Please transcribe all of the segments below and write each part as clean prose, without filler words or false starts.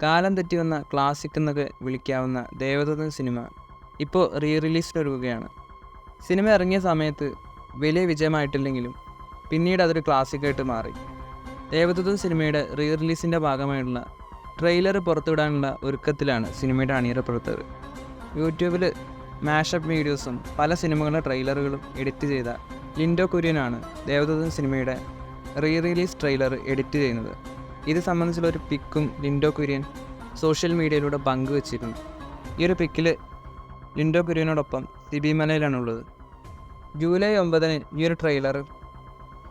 കാലം തെറ്റി വന്ന ക്ലാസിക് എന്നൊക്കെ വിളിക്കാവുന്ന ദേവദൂതൻ സിനിമ ഇപ്പോൾ റിലീസിനൊരുങ്ങുകയാണ്. സിനിമ ഇറങ്ങിയ സമയത്ത് വലിയ വിജയമായിട്ടില്ലെങ്കിലും പിന്നീട് അതൊരു ക്ലാസിക്കായിട്ട് മാറി. ദേവദൂതൻ സിനിമയുടെ റിലീസിൻ്റെ ഭാഗമായിട്ടുള്ള ട്രെയിലർ പുറത്തുവിടാനുള്ള ഒരുക്കത്തിലാണ് സിനിമയുടെ അണിയറ പ്രവർത്തകർ. യൂട്യൂബിൽ മാഷപ്പ് വീഡിയോസും പല സിനിമകളുടെ ട്രെയിലറുകളും എഡിറ്റ് ചെയ്ത ലിൻഡോ കുര്യനാണ് ദേവദൂതൻ സിനിമയുടെ റിലീസ് ട്രെയിലർ എഡിറ്റ് ചെയ്യുന്നത്. ഇത് സംബന്ധിച്ചുള്ളൊരു പിക്കും ലിൻഡോ കുര്യൻ സോഷ്യൽ മീഡിയയിലൂടെ പങ്കുവച്ചിരുന്നു. ഈ ഒരു പിക്കിൽ ലിൻഡോ കുര്യനോടൊപ്പം സിബി മലയിലാണുള്ളത്. ജൂലൈ 9 ഈ ഒരു ട്രെയിലർ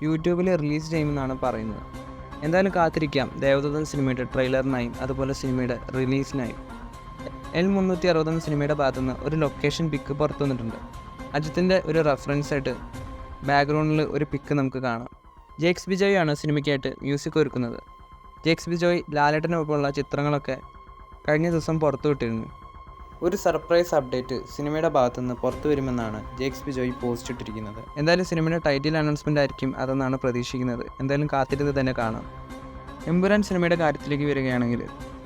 യൂട്യൂബിൽ റിലീസ് ചെയ്യുമെന്നാണ് പറയുന്നത്. എന്തായാലും കാത്തിരിക്കാം ദേവദൂതൻ സിനിമയുടെ ട്രെയിലറിനായും അതുപോലെ സിനിമയുടെ റിലീസിനായും. L360 എന്ന സിനിമയുടെ ഭാഗത്തുനിന്ന് ഒരു ലൊക്കേഷൻ പിക്ക് പുറത്തു വന്നിട്ടുണ്ട്. അജിത്തിൻ്റെ ഒരു റെഫറൻസ് ആയിട്ട് ബാക്ക്ഗ്രൗണ്ടിൽ ഒരു പിക്ക് നമുക്ക് കാണാം. ജേക്സ് ബിജോയ് ആണ് സിനിമയ്ക്കായിട്ട് മ്യൂസിക് ഒരുക്കുന്നത്. ജേക്സ് ബിജോയ് ലാലേട്ടനൊപ്പമുള്ള ചിത്രങ്ങളൊക്കെ കഴിഞ്ഞ ദിവസം പുറത്തുവിട്ടിരുന്നു. ഒരു സർപ്രൈസ് അപ്ഡേറ്റ് സിനിമയുടെ ഭാഗത്തുനിന്ന് പുറത്തു വരുമെന്നാണ് ജേക്സ് ബിജോയ് പോസ്റ്റ് ഇട്ടിരിക്കുന്നത്. എന്തായാലും സിനിമയുടെ ടൈറ്റിൽ അനൗൺസ്മെൻ്റ് ആയിരിക്കും അതെന്നാണ് പ്രതീക്ഷിക്കുന്നത്. എന്തായാലും കാത്തിരുന്ന് തന്നെ കാണാം. എമ്പുരാൻ സിനിമയുടെ കാര്യത്തിലേക്ക് വരികയാണെങ്കിൽ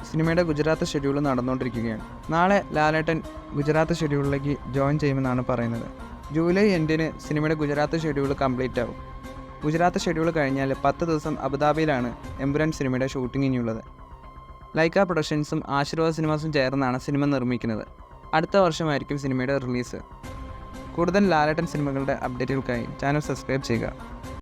സിനിമയുടെ ഗുജറാത്ത് ഷെഡ്യൂൾ നടന്നുകൊണ്ടിരിക്കുകയാണ്. നാളെ ലാലേട്ടൻ ഗുജറാത്ത് ഷെഡ്യൂളിലേക്ക് ജോയിൻ ചെയ്യുമെന്നാണ് പറയുന്നത്. ജൂലൈ എൻഡിന് സിനിമയുടെ ഗുജറാത്ത് ഷെഡ്യൂൾ കംപ്ലീറ്റ് ആവും. ഗുജറാത്ത് ഷെഡ്യൂൾ കഴിഞ്ഞാൽ 10 ദിവസം അബുദാബിയിലാണ് എമ്പുരാൻ സിനിമയുടെ ഷൂട്ടിംഗ് ഇനിയുള്ളത്. ലൈക്ക പ്രൊഡക്ഷൻസും ആശീർവാദ് സിനിമാസും ചേർന്നാണ് സിനിമ നിർമ്മിക്കുന്നത്. അടുത്ത വർഷമായിരിക്കും സിനിമയുടെ റിലീസ്. കൂടുതൽ ലാലേട്ടൻ സിനിമകളുടെ അപ്ഡേറ്റുകൾക്കായി ചാനൽ സബ്സ്ക്രൈബ് ചെയ്യുക.